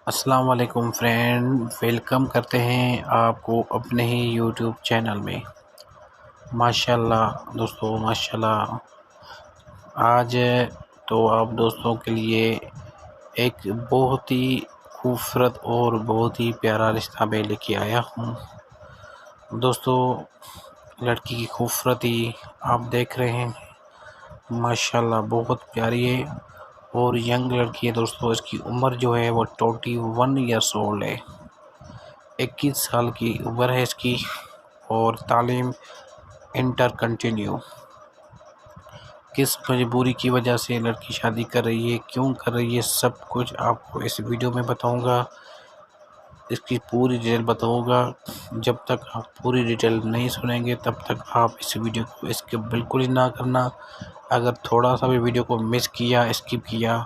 अस्सलाम वालेकुम friend, welcome करते हैं आपको अपने ही यूट्यूब चैनल में। माशाल्लाह दोस्तों, माशाल्लाह। आज तो आप दोस्तों के लिए एक बहुत ही खूबसूरत और बहुत ही प्यारा रिश्ता मैं लेके आया हूँ। दोस्तों, लड़की की खूबसूरती आप देख रहे हैं, माशाल्लाह बहुत प्यारी है और यंग लड़की है दोस्तों। इसकी उम्र जो है वो 21 ईयर्स ओल्ड है, 21 साल की उम्र है इसकी। और तालीम इंटर कंटिन्यू। किस मजबूरी की वजह से लड़की शादी कर रही है, क्यों कर रही है, सब कुछ आपको इस वीडियो में बताऊंगा। इसकी पूरी डिटेल बताऊंगा। जब तक आप पूरी डिटेल नहीं सुनेंगे तब तक आप इस वीडियो को स्किप बिल्कुल ही ना करना। अगर थोड़ा सा भी वीडियो को मिस किया, स्किप किया,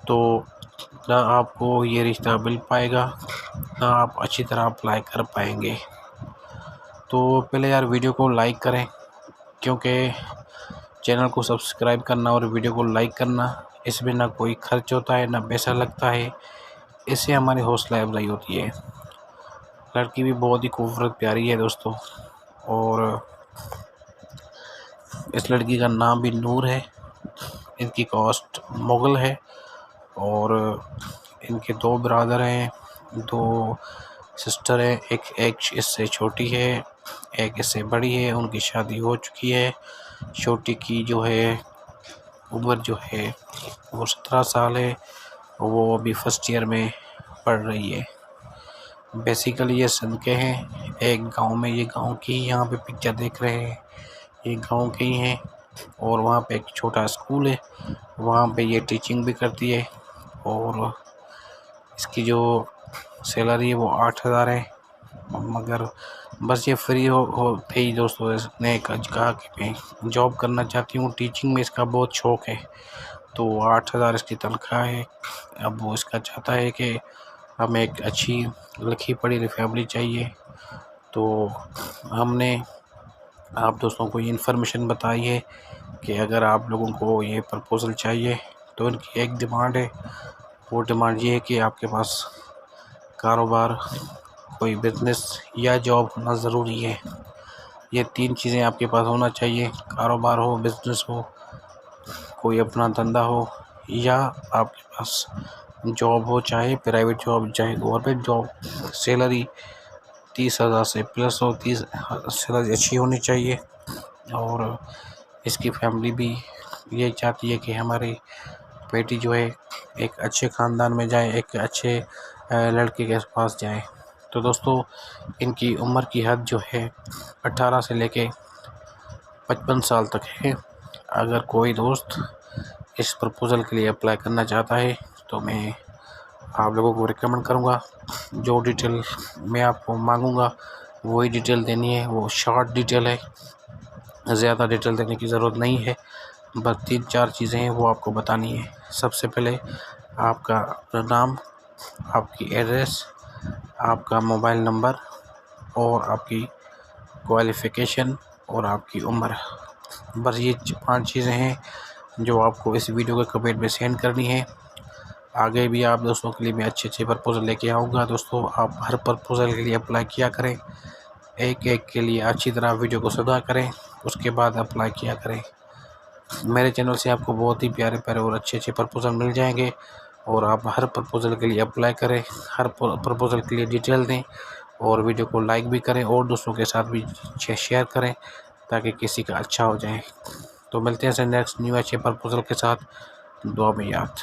तो ना आपको ये रिश्ता मिल पाएगा, ना आप अच्छी तरह अप्लाई कर पाएंगे। तो पहले यार वीडियो को लाइक करें, क्योंकि चैनल को सब्सक्राइब करना और वीडियो को लाइक करना, इसमें ना कोई खर्च होता है ना पैसा लगता है। इससे हमारी हौसला अफजाई होती है। लड़की भी बहुत ही खूबसूरत प्यारी है दोस्तों, और इस लड़की का नाम भी नूर है। इनकी कास्ट मुग़ल है और इनके 2 ब्रदर हैं, 2 सिस्टर हैं। एक इससे छोटी है, एक इससे बड़ी है। उनकी शादी हो चुकी है। छोटी की जो है उम्र जो है वो 17 साल है। वो अभी फर्स्ट ईयर में पढ़ रही है। बेसिकली ये सिंध के हैं, एक गांव में। ये गांव की यहाँ पे पिक्चर देख रहे हैं, ये गांव के ही हैं। और वहाँ पे एक छोटा स्कूल है, वहाँ पे ये टीचिंग भी करती है। और इसकी जो सैलरी है वो 8,000 है। मगर बस ये फ्री होते ही दोस्तों इसने कहा कि मैं जॉब करना चाहती हूँ, टीचिंग में इसका बहुत शौक़ है। तो 8,000 इसकी तनख्वाह है। अब वो इसका चाहता है कि हमें एक अच्छी लिखी पढ़ी फैमिली चाहिए। तो हमने आप दोस्तों को ये इन्फॉर्मेशन बताई है कि अगर आप लोगों को ये प्रपोज़ल चाहिए तो इनकी एक डिमांड है। वो डिमांड ये है कि आपके पास कारोबार, कोई बिज़नेस या जॉब होना ज़रूरी है। ये 3 चीज़ें आपके पास होना चाहिए। कारोबार हो, बिज़नेस हो, कोई अपना धंधा हो, या आपके पास जॉब हो, चाहे प्राइवेट जॉब चाहे गवर्नमेंट जॉब। सैलरी 30,000 से प्लस हो, 30 सैलरी अच्छी होनी चाहिए। और इसकी फैमिली भी ये चाहती है कि हमारी बेटी जो है एक अच्छे ख़ानदान में जाए, एक अच्छे लड़के के पास जाए। तो दोस्तों, इनकी उम्र की हद जो है 18 से लेके 55 साल तक है। अगर कोई दोस्त इस प्रपोज़ल के लिए अप्लाई करना चाहता है तो मैं आप लोगों को रिकमेंड करूँगा, जो डिटेल मैं आपको मांगूँगा वही डिटेल देनी है। वो शॉर्ट डिटेल है, ज़्यादा डिटेल देने की ज़रूरत नहीं है। बस 3-4 चीज़ें हैं वो आपको बतानी है। सबसे पहले आपका नाम, आपकी एड्रेस, आपका मोबाइल नंबर और आपकी क्वालिफ़िकेशन और आपकी उम्र। बस ये 5 चीज़ें हैं जो आपको इस वीडियो के कमेंट में सेंड करनी है। आगे भी आप दोस्तों के लिए मैं अच्छे प्रपोज़ल लेके आऊँगा। दोस्तों, आप हर प्रपोज़ल के लिए अप्लाई किया करें, एक के लिए अच्छी तरह वीडियो को सुना करें, उसके बाद अप्लाई किया करें। मेरे चैनल से आपको बहुत ही प्यारे और अच्छे प्रपोज़ल मिल जाएंगे, और आप हर प्रपोज़ल के लिए अप्लाई करें, हर प्रपोज़ल के लिए डिटेल दें, और वीडियो को लाइक भी करें और दोस्तों के साथ भी शेयर करें ताकि किसी का अच्छा हो जाए। तो मिलते हैं नेक्स्ट न्यू अच्छे प्रपोज़ल के साथ। दुआ में याद।